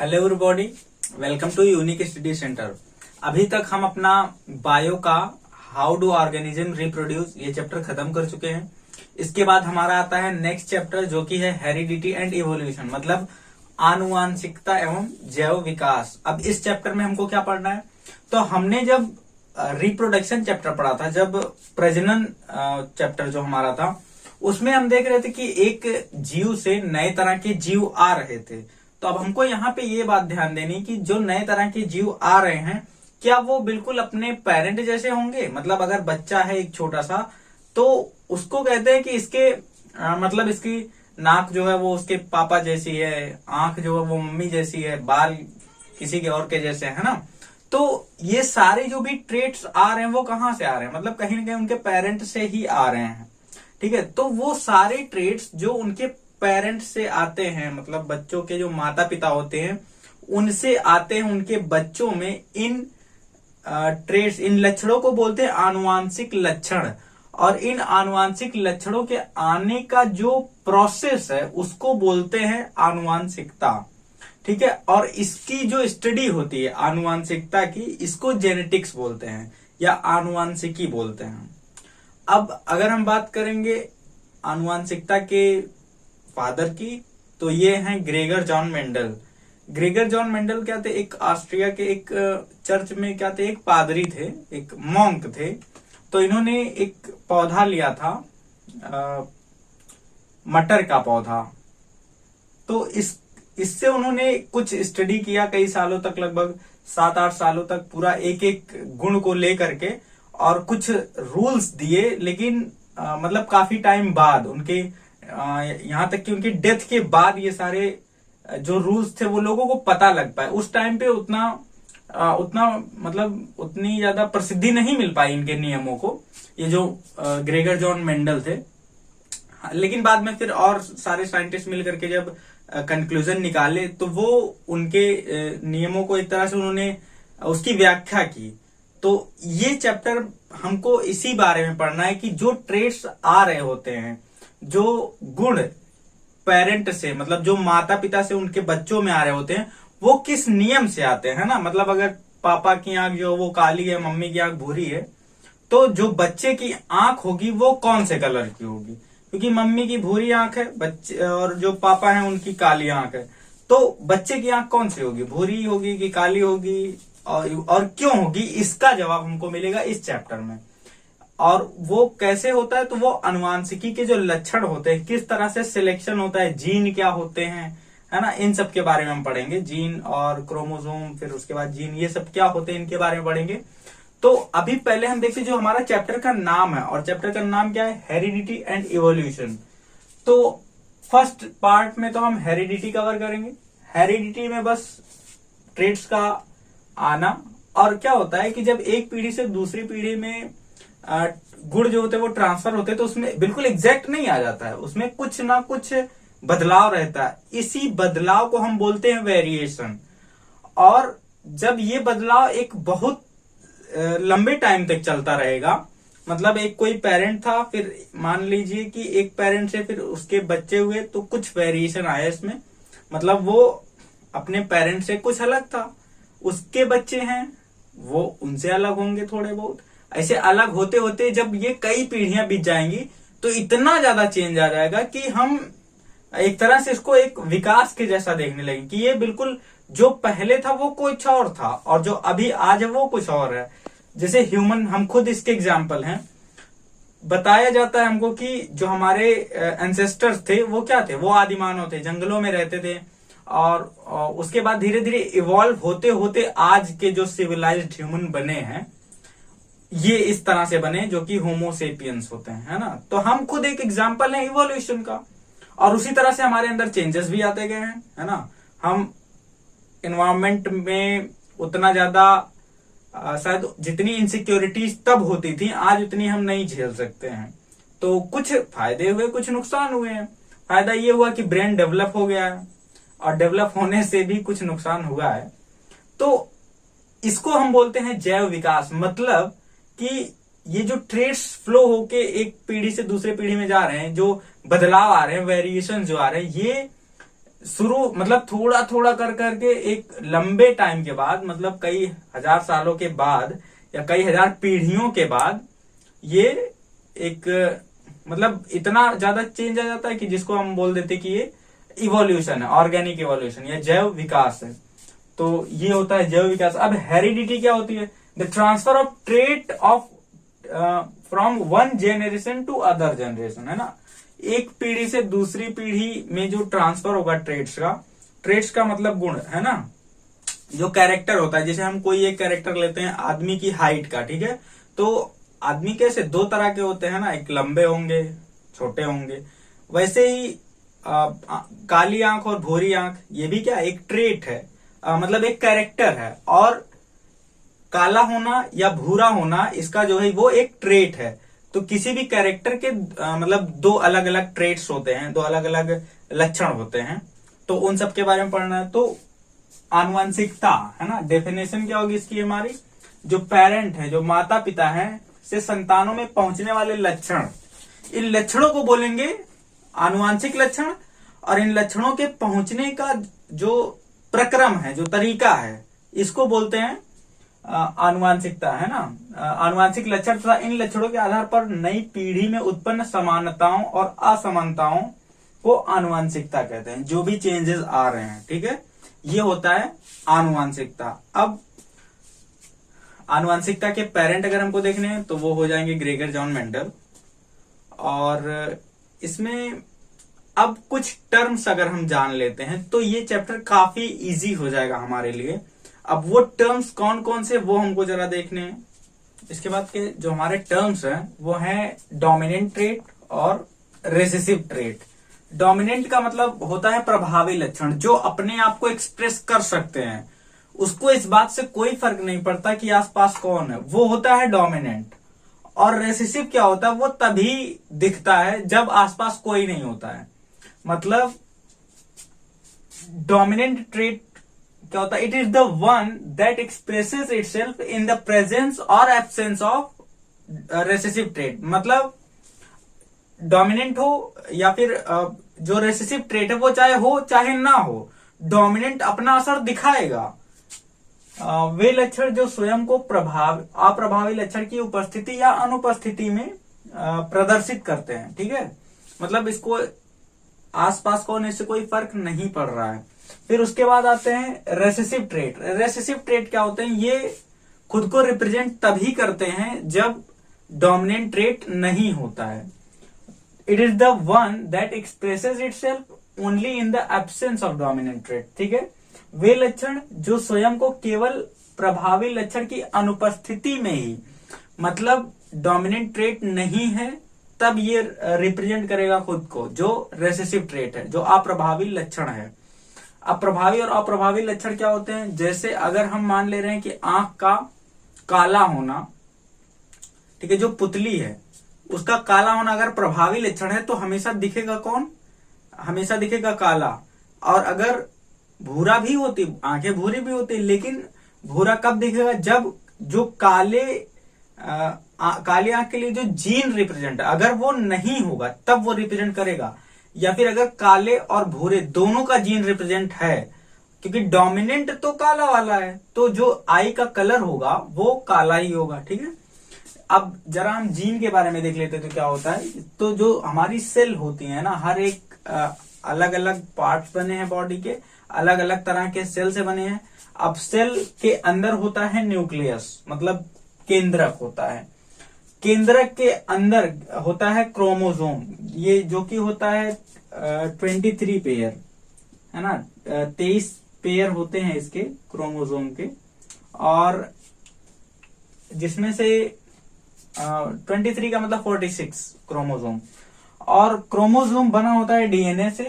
Hello everybody, welcome to unique study centre. अभी तक हम अपना बायो का हाउ डू ऑर्गेनिज्म रिप्रोड्यूस ये चैप्टर खत्म कर चुके हैं। इसके बाद हमारा आता है नेक्स्ट चैप्टर जो कि है हेरिडिटी एंड इवोल्यूशन, मतलब आनुवांशिकता एवं जैव विकास। अब इस चैप्टर में हमको क्या पढ़ना है, तो हमने जब रिप्रोडक्शन चैप्टर पढ़ा था, जब प्रजनन चैप्टर जो हमारा था, उसमें हम देख रहे थे कि एक जीव से नए तरह के जीव आ रहे थे। तो अब हमको यहाँ पे ये बात ध्यान देनी कि जो नए तरह के जीव आ रहे हैं, क्या वो बिल्कुल अपने पेरेंट जैसे होंगे। मतलब अगर बच्चा है एक छोटा सा, तो उसको कहते हैं कि इसके मतलब इसकी नाक जो है वो उसके पापा जैसी है, आंख जो है वो मम्मी जैसी है, बाल किसी के और के जैसे है ना। तो ये सारे जो भी ट्रेट्स आ रहे हैं वो कहाँ से आ रहे हैं, मतलब कहीं ना कहीं उनके पेरेंट से ही आ रहे हैं। ठीक है, तो वो सारे ट्रेट्स जो उनके पेरेंट्स से आते हैं, मतलब बच्चों के जो माता पिता होते हैं उनसे आते हैं, उनके बच्चों में इन ट्रेट्स, इन लक्षणों को बोलते हैं आनुवांशिक लक्षण। और इन आनुवांशिक लक्षणों के आने का जो प्रोसेस है उसको बोलते हैं आनुवांशिकता। ठीक है, और इसकी जो स्टडी होती है आनुवांशिकता की, इसको जेनेटिक्स बोलते हैं या आनुवांशिकी बोलते हैं। अब अगर हम बात करेंगे आनुवांशिकता के फादर की, तो ये हैं Gregor John Mendel. Gregor John Mendel क्या थे, एक ऑस्ट्रिया के एक चर्च में क्या थे, एक पादरी थे, एक मॉन्क थे। तो इन्होंने एक पौधा लिया था, मटर का पौधा। तो इससे उन्होंने कुछ स्टडी किया कई सालों तक, लगभग 7-8 सालों तक, पूरा एक एक गुण को लेकर के, और कुछ रूल्स दिए। लेकिन मतलब काफी टाइम बाद उनके यहां तक कि उनकी डेथ के बाद ये सारे जो रूल्स थे वो लोगों को पता लग पाए। उस टाइम पे उतना मतलब उतनी ज्यादा प्रसिद्धि नहीं मिल पाई इनके नियमों को, ये जो ग्रेगर जॉन मेंडल थे। लेकिन बाद में फिर और सारे साइंटिस्ट मिलकर के जब कंक्लूजन निकाले, तो वो उनके नियमों को एक तरह से उन्होंने उसकी व्याख्या की। तो ये चैप्टर हमको इसी बारे में पढ़ना है कि जो ट्रेट्स आ रहे होते हैं, जो गुण पेरेंट से, मतलब जो माता पिता से उनके बच्चों में आ रहे होते हैं, वो किस नियम से आते हैं ना। मतलब अगर पापा की आंख जो वो काली है, मम्मी की आंख भूरी है, तो जो बच्चे की आंख होगी वो कौन से कलर की होगी, क्योंकि मम्मी की भूरी आंख है बच्चे, और जो पापा है उनकी काली आंख है। तो बच्चे की आंख कौन सी होगी, भूरी होगी कि काली होगी, और क्यों होगी, इसका जवाब हमको मिलेगा इस चैप्टर में। और वो कैसे होता है, तो वो आनुवांशिकी के जो लक्षण होते हैं, किस तरह से सिलेक्शन होता है, जीन क्या होते हैं, है ना, इन सब के बारे में हम पढ़ेंगे। जीन और क्रोमोसोम, फिर उसके बाद जीन, ये सब क्या होते हैं इनके बारे में पढ़ेंगे। तो अभी पहले हम देखते जो हमारा चैप्टर का नाम है, और चैप्टर का नाम क्या है, हेरिडिटी एंड इवोल्यूशन। तो फर्स्ट पार्ट में तो हम हेरिडिटी कवर करेंगे। हेरिडिटी में बस ट्रेट्स का आना, और क्या होता है कि जब एक पीढ़ी से दूसरी पीढ़ी में गुण जो होते हैं वो ट्रांसफर होते हैं, तो उसमें बिल्कुल एग्जैक्ट नहीं आ जाता है, उसमें कुछ ना कुछ बदलाव रहता है। इसी बदलाव को हम बोलते हैं वेरिएशन। और जब ये बदलाव एक बहुत लंबे टाइम तक चलता रहेगा, मतलब एक कोई पेरेंट था, फिर मान लीजिए कि एक पेरेंट से फिर उसके बच्चे हुए, तो कुछ वेरिएशन आया इसमें, मतलब वो अपने पेरेंट से कुछ अलग था, उसके बच्चे हैं वो उनसे अलग होंगे थोड़े बहुत। ऐसे अलग होते होते जब ये कई पीढ़ियां बीत जाएंगी, तो इतना ज्यादा चेंज आ जाएगा कि हम एक तरह से इसको एक विकास के जैसा देखने लगे, कि ये बिल्कुल जो पहले था वो कुछ और था, और जो अभी आज है वो कुछ और है। जैसे ह्यूमन, हम खुद इसके एग्जाम्पल हैं। बताया जाता है हमको कि जो हमारे एंसेस्टर्स थे वो क्या थे, वो आदिमानव थे, जंगलों में रहते थे, और उसके बाद धीरे धीरे इवॉल्व होते होते आज के जो सिविलाइज्ड ह्यूमन बने हैं, ये इस तरह से बने जो कि होमोसेपियंस होते हैं, है ना। तो हम खुद एक एग्जाम्पल है इवोल्यूशन का, और उसी तरह से हमारे अंदर चेंजेस भी आते गए हैं, है ना। हम एनवायरमेंट में उतना ज्यादा शायद जितनी इनसिक्योरिटीज तब होती थी, आज उतनी हम नहीं झेल सकते हैं। तो कुछ फायदे हुए, कुछ नुकसान हुए हैं। फायदा ये हुआ कि ब्रेन डेवलप हो गया है, और डेवलप होने से भी कुछ नुकसान हुआ है। तो इसको हम बोलते हैं जैव विकास। मतलब कि ये जो ट्रेट्स फ्लो होके एक पीढ़ी से दूसरे पीढ़ी में जा रहे हैं, जो बदलाव आ रहे हैं, वेरिएशन जो आ रहे हैं, ये शुरू मतलब थोड़ा थोड़ा कर करके एक लंबे टाइम के बाद, मतलब कई हजार सालों के बाद या कई हजार पीढ़ियों के बाद, ये एक मतलब इतना ज्यादा चेंज आ जाता है कि जिसको हम बोल देते कि ये इवोल्यूशन है, ऑर्गेनिक इवोल्यूशन या जैव विकास है। तो ये होता है जैव विकास। अब हेरिडिटी क्या होती है? The transfer of trait of from one generation to other generation, है ना। एक पीढ़ी से दूसरी पीढ़ी में जो ट्रांसफर होगा ट्रेट्स का मतलब गुण, है ना, जो कैरेक्टर होता है। जैसे हम कोई एक कैरेक्टर लेते हैं आदमी की हाइट का, ठीक है, तो आदमी कैसे दो तरह के होते हैं ना, एक लंबे होंगे, छोटे होंगे। वैसे ही काली आंख और भूरी आंख, ये भी क्या एक ट्रेट है, मतलब एक कैरेक्टर है। और काला होना या भूरा होना, इसका जो है वो एक ट्रेट है। तो किसी भी कैरेक्टर के मतलब दो अलग अलग ट्रेट्स होते हैं, दो अलग अलग लक्षण होते हैं। तो उन सब के बारे में पढ़ना है। तो आनुवंशिकता, है ना, डेफिनेशन क्या होगी इसकी हमारी? जो पेरेंट है, जो माता पिता है, से संतानों में पहुंचने वाले लक्षण, इन लक्षणों को बोलेंगे आनुवंशिक लक्षण। और इन लक्षणों के पहुंचने का जो प्रक्रम है, जो तरीका है, इसको बोलते हैं आनुवंशिकता, है ना। आनुवंशिक लक्षण तथा इन लक्षणों के आधार पर नई पीढ़ी में उत्पन्न समानताओं और असमानताओं को आनुवंशिकता कहते हैं। जो भी चेंजेस आ रहे हैं, ठीक है, ये होता है आनुवंशिकता। अब आनुवंशिकता के पेरेंट अगर हमको देखने हैं तो वो हो जाएंगे ग्रेगर जॉन मेंडल। और इसमें अब कुछ टर्म्स अगर हम जान लेते हैं तो ये चैप्टर काफी इजी हो जाएगा हमारे लिए। अब वो टर्म्स कौन कौन से, वो हमको जरा देखने हैं। इसके बाद के जो हमारे टर्म्स हैं वो हैं डोमिनेंट ट्रेट और रेसेसिव ट्रेट। डोमिनेंट का मतलब होता है प्रभावी लक्षण, जो अपने आप को एक्सप्रेस कर सकते हैं, उसको इस बात से कोई फर्क नहीं पड़ता कि आसपास कौन है, वो होता है डोमिनेंट। और रेसेसिव क्या होता है? वो तभी दिखता है जब आसपास कोई नहीं होता है। मतलब डोमिनेंट ट्रेट क्या होता है? It is the one that expresses itself in the presence और एब्सेंस ऑफ रेसेसिव ट्रेट। मतलब डोमिनेंट हो या फिर जो रेसेसिव ट्रेट है वो चाहे हो चाहे ना हो, डोमिनेंट अपना असर दिखाएगा। वे लक्षण जो स्वयं को अप्रभावी लक्षण की उपस्थिति या अनुपस्थिति में प्रदर्शित करते हैं, ठीक है। मतलब इसको आसपास कौन, इससे कोई फर्क नहीं पड़ रहा है। फिर उसके बाद आते हैं रेसेसिव ट्रेट। रेसेसिव ट्रेट क्या होते हैं? ये खुद को रिप्रेजेंट तभी करते हैं जब डोमिनेंट ट्रेट नहीं होता है। It is the one that expresses itself only in the absence of dominant trait, ठीक है। वे लक्षण जो स्वयं को केवल प्रभावी लक्षण की अनुपस्थिति में ही, मतलब डोमिनेंट ट्रेट नहीं है तब ये रिप्रेजेंट करेगा खुद को, जो रेसेसिव ट्रेट है, जो अप्रभावी लक्षण है। अप्रभावी और अप्रभावी लक्षण क्या होते हैं? जैसे अगर हम मान ले रहे हैं कि आंख का काला होना, ठीक है, जो पुतली है उसका काला होना अगर प्रभावी लक्षण है तो हमेशा दिखेगा कौन? हमेशा दिखेगा काला। और अगर भूरा भी होती, आंखें भूरी भी होती, लेकिन भूरा कब दिखेगा? जब जो काली आंख के लिए जो जीन रिप्रेजेंट है अगर वो नहीं होगा तब वो रिप्रेजेंट करेगा। या फिर अगर काले और भूरे दोनों का जीन रिप्रेजेंट है, क्योंकि डोमिनेंट तो काला वाला है, तो जो आई का कलर होगा वो काला ही होगा, ठीक है। अब जरा हम जीन के बारे में देख लेते हैं तो क्या होता है। तो जो हमारी सेल होती है ना, हर एक अलग अलग पार्ट्स बने हैं बॉडी के, अलग अलग तरह के सेल से बने हैं। अब सेल के अंदर होता है न्यूक्लियस, मतलब केंद्रक होता है। केंद्रक के अंदर होता है क्रोमोसोम, ये जो कि होता है 23 पेयर, है ना, 23 पेयर होते हैं इसके क्रोमोसोम के। और जिसमें से 23 का मतलब 46 क्रोमोसोम। और क्रोमोसोम बना होता है डीएनए से,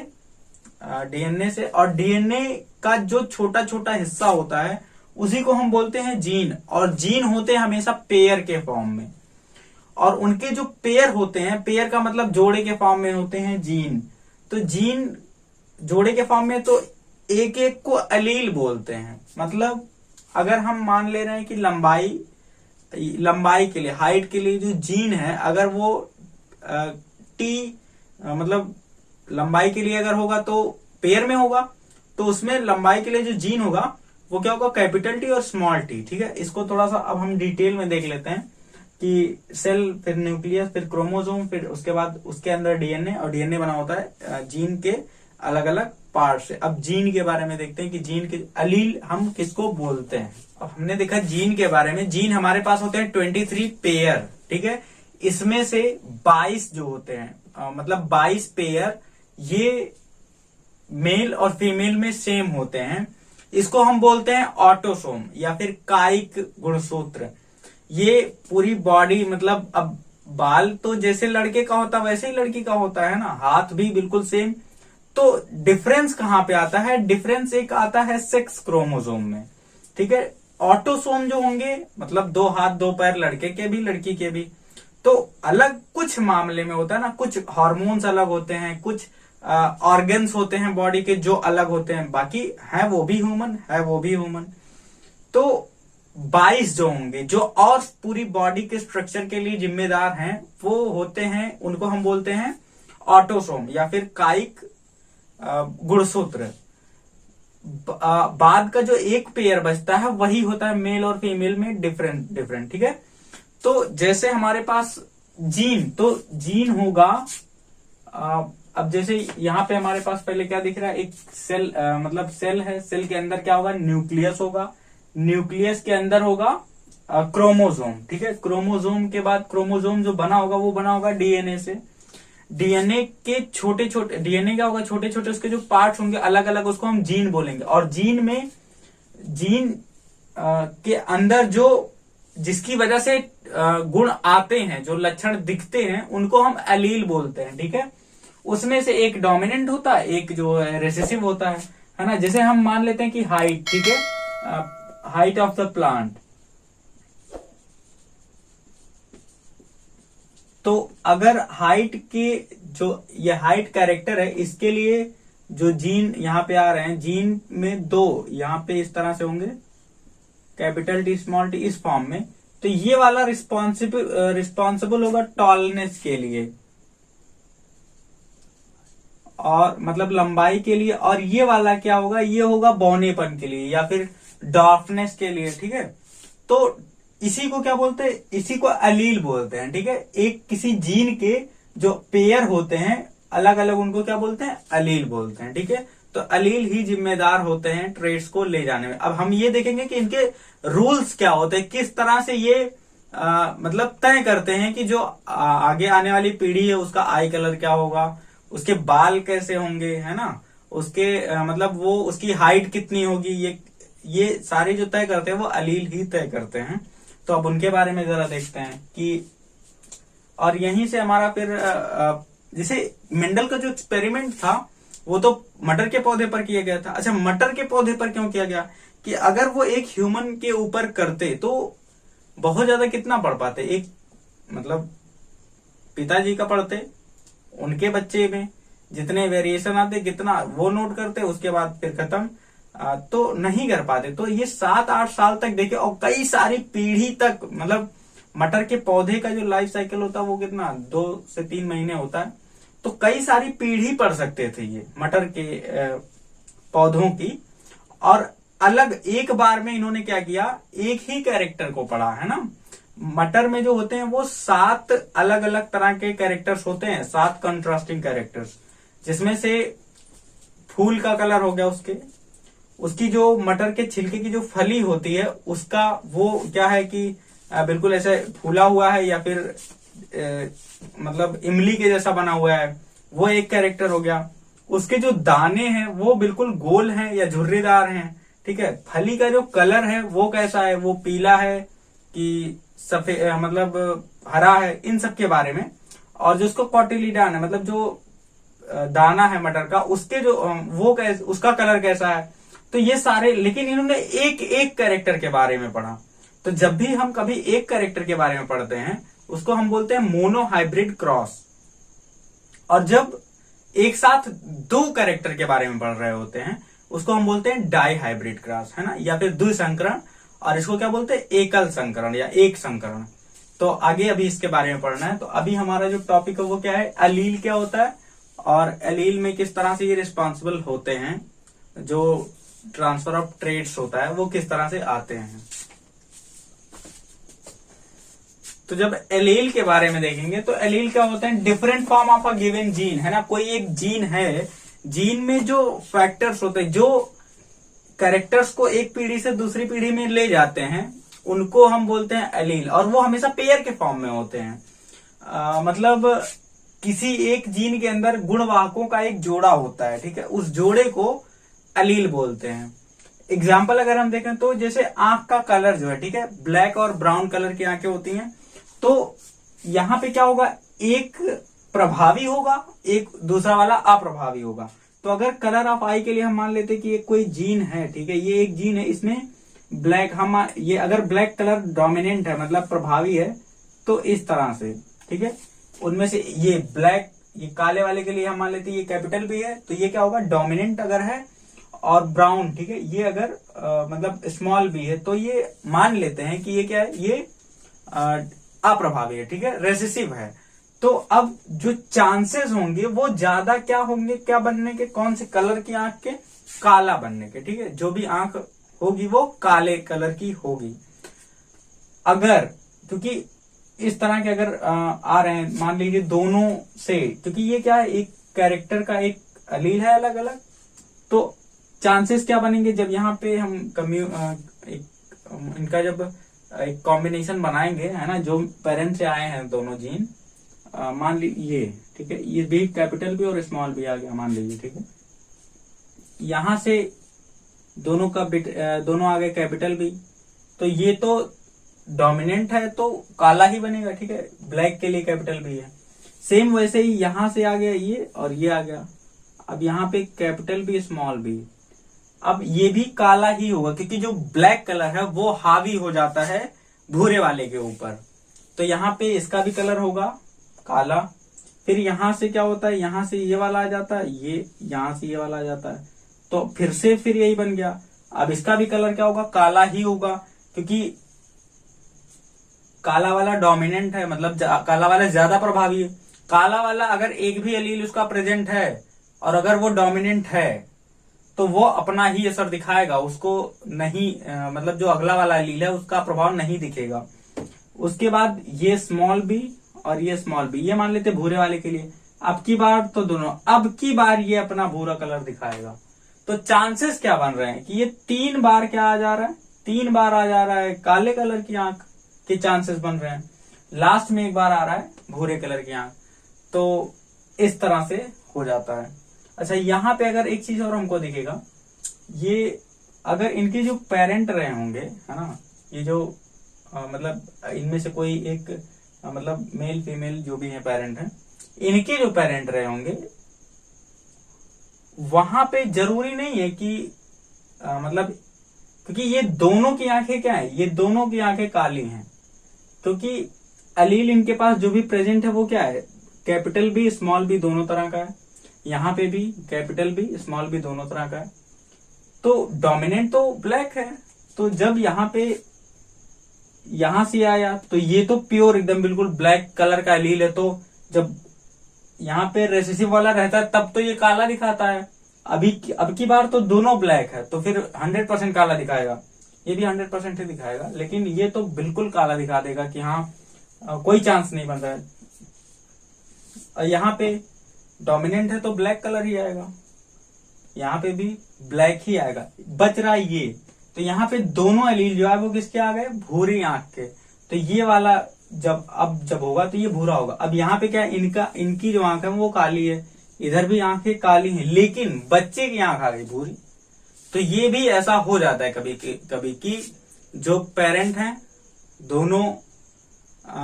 और डीएनए का जो छोटा छोटा हिस्सा होता है उसी को हम बोलते हैं जीन। और जीन होते हैं हमेशा पेयर के फॉर्म में, और उनके जो पेयर होते हैं, पेयर का मतलब जोड़े के फॉर्म में होते हैं जीन। तो जीन जोड़े के फॉर्म में तो एक एक को एलील बोलते हैं। मतलब अगर हम मान ले रहे हैं कि लंबाई के लिए, हाइट के लिए जो जीन है, अगर वो टी मतलब लंबाई के लिए अगर होगा तो पेयर में होगा तो उसमें लंबाई के लिए जो जीन होगा वो क्या होगा, कैपिटल टी और स्मॉल टी। ठीक है, इसको थोड़ा सा अब हम डिटेल में देख लेते हैं कि सेल, फिर न्यूक्लियस, फिर क्रोमोसोम, फिर उसके बाद उसके अंदर डीएनए, और डीएनए बना होता है जीन के अलग अलग पार्ट से। अब जीन के बारे में देखते हैं कि जीन के अलील हम किसको बोलते हैं। अब हमने देखा जीन के बारे में, जीन हमारे पास होते हैं 23 पेयर। ठीक है, इसमें से 22 जो होते हैं मतलब 22 पेयर ये मेल और फीमेल में सेम होते हैं। इसको हम बोलते हैं ऑटोसोम या फिर कायिक गुणसूत्र। ये पूरी बॉडी, मतलब अब बाल तो जैसे लड़के का होता है वैसे ही लड़की का होता है ना, हाथ भी बिल्कुल सेम। तो डिफरेंस कहां पे आता है, डिफरेंस एक आता है सेक्स क्रोमोसोम में। ठीक है, ऑटोसोम जो होंगे मतलब 2 हाथ 2 पैर लड़के के भी लड़की के भी, तो अलग कुछ मामले में होता है ना, कुछ हार्मोन्स अलग होते हैं, कुछ ऑर्गन्स होते हैं बॉडी के जो अलग होते हैं, बाकी है वो भी ह्यूमन। तो 22 जो होंगे जो और पूरी बॉडी के स्ट्रक्चर के लिए जिम्मेदार हैं वो होते हैं, उनको हम बोलते हैं ऑटोसोम या फिर कायिक गुणसूत्र। बाद का जो एक पेयर बचता है वही होता है मेल और फीमेल में डिफरेंट। ठीक है, तो जैसे हमारे पास जीन, तो जीन होगा अब जैसे यहाँ पे हमारे पास पहले क्या दिख रहा है, एक सेल मतलब सेल है, सेल के अंदर क्या होगा, न्यूक्लियस होगा, न्यूक्लियस के अंदर होगा क्रोमोसोम। ठीक है, क्रोमोसोम के बाद क्रोमोसोम जो बना होगा वो बना होगा डीएनए से। डीएनए के छोटे छोटे, डीएनए क्या होगा, छोटे छोटे उसके जो पार्ट्स होंगे अलग अलग, उसको हम जीन बोलेंगे। और जीन में, जीन के अंदर जो जिसकी वजह से गुण आते हैं, जो लक्षण दिखते हैं, उनको हम एलील बोलते हैं। ठीक है, उसमें से एक डोमिनेंट होता है, एक जो है रेसेसिव होता है ना। जैसे हम मान लेते हैं कि हाइट, ठीक है, हाइट ऑफ द प्लांट, तो अगर हाइट के जो ये हाइट कैरेक्टर है, इसके लिए जो जीन यहाँ पे आ रहे हैं, जीन में 2 यहाँ पे इस तरह से होंगे, कैपिटल टी स्मॉल टी इस फॉर्म में, तो ये वाला रिस्पॉन्सिबल होगा टॉलनेस के लिए और मतलब लंबाई के लिए, और ये वाला क्या होगा, ये होगा बौनेपन के लिए या फिर डॉर्फनेस के लिए। ठीक है, तो इसी को क्या बोलते हैं, इसी को अलील बोलते हैं। ठीक है, एक किसी जीन के जो पेयर होते हैं अलग अलग, उनको क्या बोलते हैं, अलील बोलते हैं। ठीक है, तो अलील ही जिम्मेदार होते हैं ट्रेड्स को ले जाने में। अब हम ये देखेंगे कि इनके रूल्स क्या होते हैं, किस तरह से ये मतलब तय करते हैं कि जो आगे आने वाली पीढ़ी है उसका आई कलर क्या होगा, उसके बाल कैसे होंगे, है ना, उसके मतलब वो उसकी हाइट कितनी होगी, ये सारे जो तय करते हैं वो अलील ही तय करते हैं। तो अब उनके बारे में जरा देखते हैं कि, और यहीं से हमारा फिर जैसे मेंडल का जो एक्सपेरिमेंट था वो तो मटर के पौधे पर किया गया था। अच्छा, मटर के पौधे पर क्यों किया गया कि अगर वो एक ह्यूमन के ऊपर करते तो बहुत ज्यादा कितना पढ़ पाते, एक मतलब पिताजी का पढ़ते, उनके बच्चे में जितने वेरिएशन आते कितना वो नोट करते, उसके बाद फिर खत्म, तो नहीं कर पाते। तो ये 7-8 साल तक देखे, और कई सारी पीढ़ी तक, मतलब मटर के पौधे का जो लाइफ साइकिल होता है वो कितना 2 से 3 महीने होता है, तो कई सारी पीढ़ी पढ़ सकते थे ये मटर के पौधों की। और अलग एक बार में इन्होंने क्या किया, एक ही कैरेक्टर को पढ़ा, है ना। मटर में जो होते हैं वो 7 अलग अलग तरह के कैरेक्टर्स होते हैं, 7 कंट्रास्टिंग कैरेक्टर्स, जिसमें से फूल का कलर हो गया, उसकी जो मटर के छिलके की जो फली होती है उसका वो क्या है कि बिल्कुल ऐसे फूला हुआ है या फिर मतलब इमली के जैसा बना हुआ है, वो एक कैरेक्टर हो गया। उसके जो दाने हैं वो बिल्कुल गोल हैं या झुर्रीदार हैं। ठीक है, फली का जो कलर है वो कैसा है, वो पीला है कि सफेद मतलब हरा है, इन सब के बारे में। और जो उसको कॉटिलीडान है, मतलब जो दाना है मटर का, उसके जो वो कैसे, उसका कलर कैसा है, तो ये सारे, लेकिन इन्होंने एक एक कैरेक्टर के बारे में पढ़ा। तो जब भी हम कभी एक कैरेक्टर के बारे में पढ़ते हैं उसको हम बोलते हैं मोनो हाइब्रिड क्रॉस। और जब एक साथ 2 कैरेक्टर के बारे में पढ़ रहे होते हैं उसको हम बोलते हैं डाई हाइब्रिड क्रॉस, है ना, या फिर द्विसंकरण। और इसको क्या बोलते हैं, एकल संकरण या एक संकरण। तो आगे अभी इसके बारे में पढ़ना है। तो अभी हमारा जो टॉपिक है वो क्या है, अलील क्या होता है और एलील में किस तरह से ये रिस्पॉन्सिबल होते हैं, जो ट्रांसफर ऑफ ट्रेट्स होता है वो किस तरह से आते हैं। तो जब एलील के बारे में देखेंगे तो एलील क्या होते हैं, different form of a given gene, है ना। कोई एक जीन है, जीन में जो फैक्टर्स होते हैं, जो कैरेक्टर्स को एक पीढ़ी से दूसरी पीढ़ी में ले जाते हैं, उनको हम बोलते हैं एलील, और वो हमेशा पेयर के फॉर्म में होते हैं। मतलब किसी एक जीन के अंदर गुणवाहकों का एक जोड़ा होता है, ठीक है, उस जोड़े को एलील बोलते हैं। एग्जाम्पल अगर हम देखें तो जैसे आंख का कलर जो है, ठीक है, ब्लैक और ब्राउन कलर की आंखें होती हैं, तो यहां पे क्या होगा, एक प्रभावी होगा, एक दूसरा वाला अप्रभावी होगा। तो अगर कलर ऑफ आई के लिए हम मान लेते कि ये कोई जीन है, ठीक है, ये एक जीन है, इसमें ब्लैक, हम ये अगर ब्लैक कलर डोमिनेंट है मतलब प्रभावी है, तो इस तरह से, ठीक है, उनमें से ये ब्लैक, ये काले वाले के लिए हम मान लेते हैं ये कैपिटल भी है, तो ये क्या होगा, डोमिनेंट अगर है, और ब्राउन, ठीक है, ये अगर मतलब स्मॉल भी है, तो ये मान लेते हैं कि ये क्या है, ये अप्रभावी है, ठीक है, रेसेसिव है। तो अब जो चांसेस होंगे वो ज्यादा क्या होंगे, क्या बनने के, कौन से कलर की आंख के, काला बनने के, ठीक है, जो भी आंख होगी वो काले कलर की होगी। अगर क्योंकि इस तरह के अगर आ रहे हैं, मान लीजिए दोनों से, क्योंकि ये क्या है, एक कैरेक्टर का एक एलील है अलग अलग, तो चांसेस क्या बनेंगे, जब यहाँ पे हम इनका जब एक कॉम्बिनेशन बनाएंगे, है ना, जो पेरेंट्स से आए हैं दोनों जीन, मान लीजिए ये, ठीक है, ये भी कैपिटल भी और स्मॉल भी आ गया मान लीजिए, ठीक है, यहां से दोनों का बिट, दोनों आ गए कैपिटल भी, तो ये तो डोमिनेंट है तो काला ही बनेगा, ठीक है, ब्लैक के लिए कैपिटल भी है। सेम वैसे ही यहां से आ गया ये और ये आ गया, अब यहाँ पे कैपिटल भी स्मॉल भी, अब ये भी काला ही होगा, क्योंकि जो ब्लैक कलर है वो हावी हो जाता है भूरे वाले के ऊपर, तो यहाँ पे इसका भी कलर होगा काला। फिर यहां से क्या होता है, यहां से ये वाला आ जाता है, ये यहां से ये वाला आ जाता है, तो फिर से फिर यही बन गया। अब इसका भी कलर क्या होगा, काला ही होगा, क्योंकि काला वाला डोमिनेंट है, मतलब काला वाला ज्यादा प्रभावी है। काला वाला अगर एक भी एलील उसका प्रेजेंट है और अगर वो डोमिनेंट है तो वो अपना ही असर दिखाएगा, उसको नहीं मतलब जो अगला वाला एलील है उसका प्रभाव नहीं दिखेगा। उसके बाद ये स्मॉल बी और ये स्मॉल बी, ये मान लेते भूरे वाले के लिए। अब की बार तो दोनों, अब की बार ये अपना भूरा कलर दिखाएगा। तो चांसेस क्या बन रहे हैं कि ये 3 बार क्या आ जा रहा है, 3 बार आ जा रहा है काले कलर की आंख के चांसेस बन रहे हैं, लास्ट में 1 बार आ रहा है भूरे कलर की आंख। तो इस तरह से हो जाता है। अच्छा, यहाँ पे अगर एक चीज और हमको दिखेगा, ये अगर इनके जो पेरेंट रहे होंगे, है ना, ये जो मतलब इनमें से कोई एक मतलब मेल फीमेल जो भी है पेरेंट है, इनके जो पेरेंट रहे होंगे वहां पे जरूरी नहीं है कि मतलब, क्योंकि ये दोनों की आंखें क्या है, ये दोनों की आंखें काली हैं, क्योंकि एलील इनके पास जो भी प्रेजेंट है वो क्या है, कैपिटल भी स्मॉल भी दोनों तरह का है, यहाँ पे भी कैपिटल भी स्मॉल भी दोनों तरह का है। तो डोमिनेंट तो ब्लैक है, तो जब यहाँ पे यहां से आया तो ये तो प्योर एकदम बिल्कुल ब्लैक कलर का एलील है, तो जब यहाँ पे रेसेसिव वाला रहता है तब तो ये काला दिखाता है। अब की बार तो दोनों ब्लैक है, तो फिर 100% काला दिखाएगा, ये भी 100% ही दिखाएगा, लेकिन ये तो बिल्कुल काला दिखा देगा कि हाँ कोई चांस नहीं बन रहा है। यहाँ पे डोमिनेंट है तो ब्लैक कलर ही आएगा, यहाँ पे भी ब्लैक ही आएगा, बच रहा है ये। तो यहाँ पे दोनों एलील जो है वो किसके आ गए, भूरी आंख के। तो ये वाला जब होगा तो ये भूरा होगा। अब यहाँ पे क्या है, इनकी जो आंख है वो काली है, इधर भी आंखें काली हैं, लेकिन बच्चे की आंख आ गई भूरी। तो ये भी ऐसा हो जाता है कभी कि जो पेरेंट हैं दोनों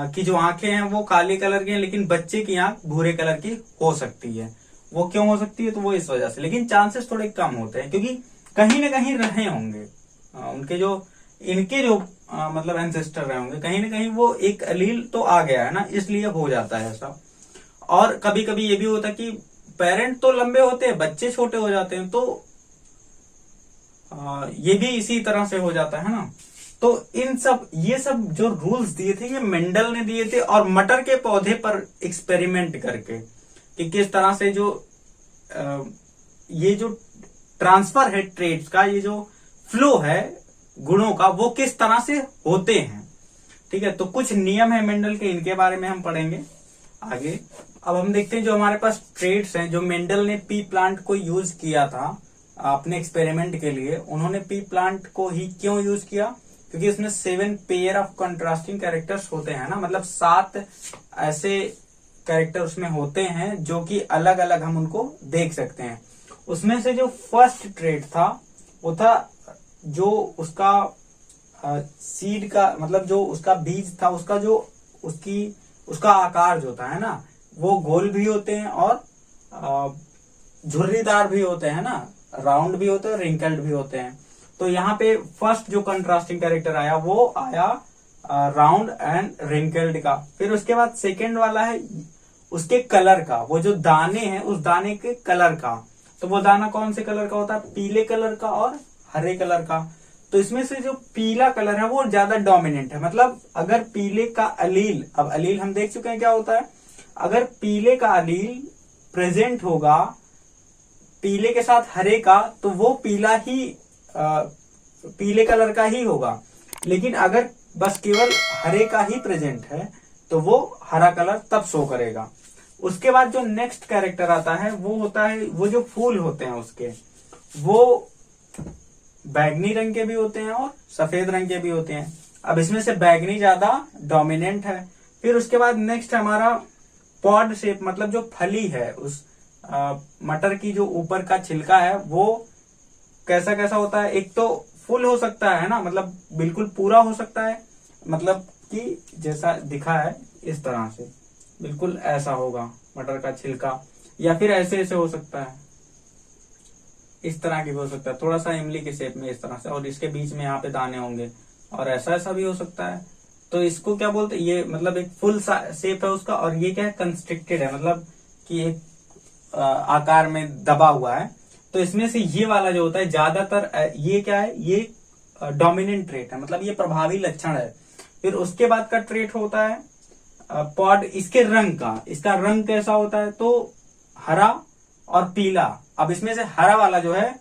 की जो आंखें हैं वो काले कलर की हैं, लेकिन बच्चे की आंख भूरे कलर की हो सकती है। वो क्यों हो सकती है, तो वो इस वजह से, लेकिन चांसेस थोड़े कम होते हैं, क्योंकि कहीं ना कहीं रहे होंगे उनके जो इनके जो मतलब एंसेस्टर रहे होंगे, कहीं ना कहीं वो एक एलील तो आ गया है ना, इसलिए हो जाता है ऐसा। और कभी कभी ये भी होता है कि पेरेंट तो लंबे होते हैं, बच्चे छोटे हो जाते हैं, तो ये भी इसी तरह से हो जाता है ना। तो ये सब जो रूल्स दिए थे ये मेंडल ने दिए थे, और मटर के पौधे पर एक्सपेरिमेंट करके कि किस तरह से जो ये जो ट्रांसफर है ट्रेड्स का, ये जो फ्लो है गुणों का, वो किस तरह से होते हैं। ठीक है, तो कुछ नियम है मेंडल के, इनके बारे में हम पढ़ेंगे आगे। अब हम देखते हैं जो हमारे पास ट्रेड्स हैं, जो मेंडल ने पी प्लांट को यूज किया था अपने एक्सपेरिमेंट के लिए। उन्होंने पी प्लांट को ही क्यों यूज किया, क्योंकि उसमें 7 पेयर ऑफ कंट्रास्टिंग कैरेक्टर्स होते हैं ना, मतलब 7 ऐसे कैरेक्टर उसमें होते हैं जो कि अलग अलग हम उनको देख सकते हैं। उसमें से जो फर्स्ट ट्रेड था वो था जो उसका सीड का, मतलब जो उसका बीज था, उसका जो उसका आकार जो था है ना, वो गोल भी होते हैं और झुर्रीदार भी होते हैं ना, राउंड भी होते हैं, रिंकल्ड भी होते हैं। तो यहाँ पे फर्स्ट जो कंट्रास्टिंग कैरेक्टर आया वो आया राउंड एंड रिंकल्ड का। फिर उसके बाद सेकेंड वाला है उसके कलर का, वो जो दाने हैं उस दाने के कलर का। तो वो दाना कौन से कलर का होता है, पीले कलर का और हरे कलर का। तो इसमें से जो पीला कलर है वो ज्यादा डोमिनेंट है, मतलब अगर पीले का अलील, अब अलील हम देख चुके हैं क्या होता है, अगर पीले का अलील प्रेजेंट होगा पीले के साथ हरे का, तो वो पीला ही पीले कलर का ही होगा। लेकिन अगर बस केवल हरे का ही प्रेजेंट है तो वो हरा कलर तब शो करेगा। उसके बाद जो नेक्स्ट कैरेक्टर आता है वो होता है, वो जो फूल होते हैं उसके, वो बैगनी रंग के भी होते हैं और सफेद रंग के भी होते हैं। अब इसमें से बैगनी ज्यादा डोमिनेंट है। फिर उसके बाद नेक्स्ट हमारा पॉड शेप, मतलब जो फली है उस मटर की जो ऊपर का छिलका है वो कैसा कैसा होता है। एक तो फुल हो सकता है ना, मतलब बिल्कुल पूरा हो सकता है, मतलब कि जैसा दिखा है इस तरह से बिल्कुल ऐसा होगा मटर का छिलका, या फिर ऐसे ऐसे हो सकता है, इस तरह की भी हो सकता है, थोड़ा सा इमली के शेप में इस तरह से, और इसके बीच में यहाँ पे दाने होंगे, और ऐसा ऐसा भी हो सकता है। तो इसको क्या बोलते हैं, ये मतलब एक फुल शेप है उसका, और ये क्या है, कंस्ट्रिक्टेड है, मतलब कि एक आकार में दबा हुआ है। तो इसमें से ये वाला जो होता है ज्यादातर, ये क्या है, ये डोमिनेंट ट्रेट है, मतलब ये प्रभावी लक्षण है। फिर उसके बाद का ट्रेट होता है पॉड, इसके रंग का, इसका रंग कैसा होता है, तो हरा और पीला। अब इसमें से हरा वाला जो है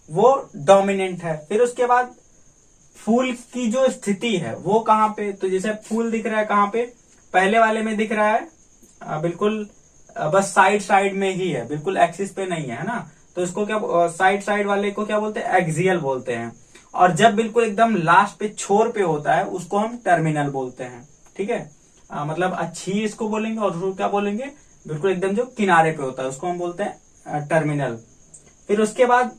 वो डोमिनेंट है। फिर उसके बाद फूल की जो स्थिति है वो कहाँ पे, तो जैसे फूल दिख रहा है कहाँ पे, पहले वाले में दिख रहा है बिल्कुल बस साइड साइड में ही है, बिल्कुल एक्सिस पे नहीं है ना। तो इसको क्या, साइड साइड वाले को क्या बोलते हैं, एक्सियल बोलते हैं। और जब बिल्कुल एकदम लास्ट पे छोर पे होता है उसको हम टर्मिनल बोलते हैं। ठीक है, मतलब अच्छी इसको बोलेंगे, और उसको क्या बोलेंगे, बिल्कुल एकदम जो किनारे पे होता है उसको हम बोलते हैं टर्मिनल। फिर उसके बाद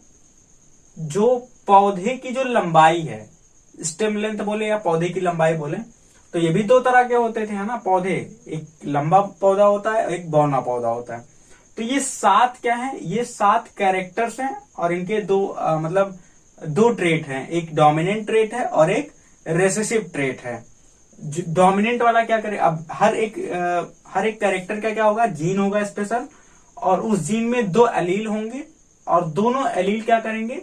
जो पौधे की जो लंबाई है, स्टेम लेंथ बोले या पौधे की लंबाई बोले, तो ये भी 2 तरह के होते थे है ना पौधे, एक लंबा पौधा होता है, एक बौना पौधा होता है। तो ये 7 क्या है, ये 7 कैरेक्टर्स हैं, और इनके 2 ट्रेट हैं, एक डोमिनेंट ट्रेट है और एक रेसेसिव ट्रेट है। डोमिनेंट वाला क्या करे, अब हर एक कैरेक्टर का क्या होगा, जीन होगा स्पेशल, और उस जीन में 2 एलील होंगे, और दोनों एलील क्या करेंगे,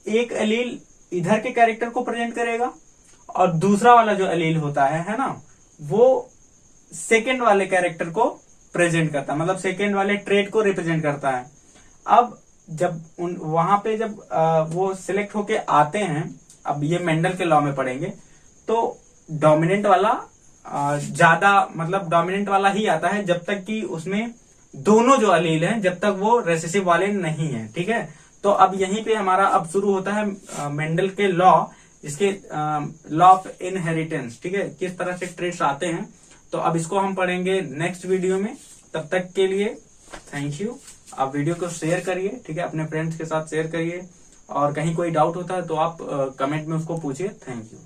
एक एलील इधर के कैरेक्टर को प्रेजेंट करेगा, और दूसरा वाला जो एलील होता है ना, वो सेकेंड वाले कैरेक्टर को प्रेजेंट करता है, मतलब सेकेंड वाले ट्रेट को रिप्रेजेंट करता है। अब जब वहां पे जब वो सिलेक्ट होके आते हैं, अब ये मेंडल के लॉ में पढ़ेंगे, तो डोमिनेंट वाला ज्यादा, मतलब डोमिनेंट वाला ही आता है जब तक कि उसमें दोनों जो एलील हैं जब तक वो रेसेसिव वाले नहीं है। ठीक है, तो अब यहीं पे हमारा अब शुरू होता है मेंडल के लॉ, जिसके लॉ ऑफ इनहेरिटेंस। ठीक है, किस तरह से ट्रेट्स आते हैं, तो अब इसको हम पढ़ेंगे नेक्स्ट वीडियो में। तब तक के लिए थैंक यू। आप वीडियो को शेयर करिए, ठीक है, अपने फ्रेंड्स के साथ शेयर करिए, और कहीं कोई डाउट होता है तो आप कमेंट में उसको पूछिए। Thank you.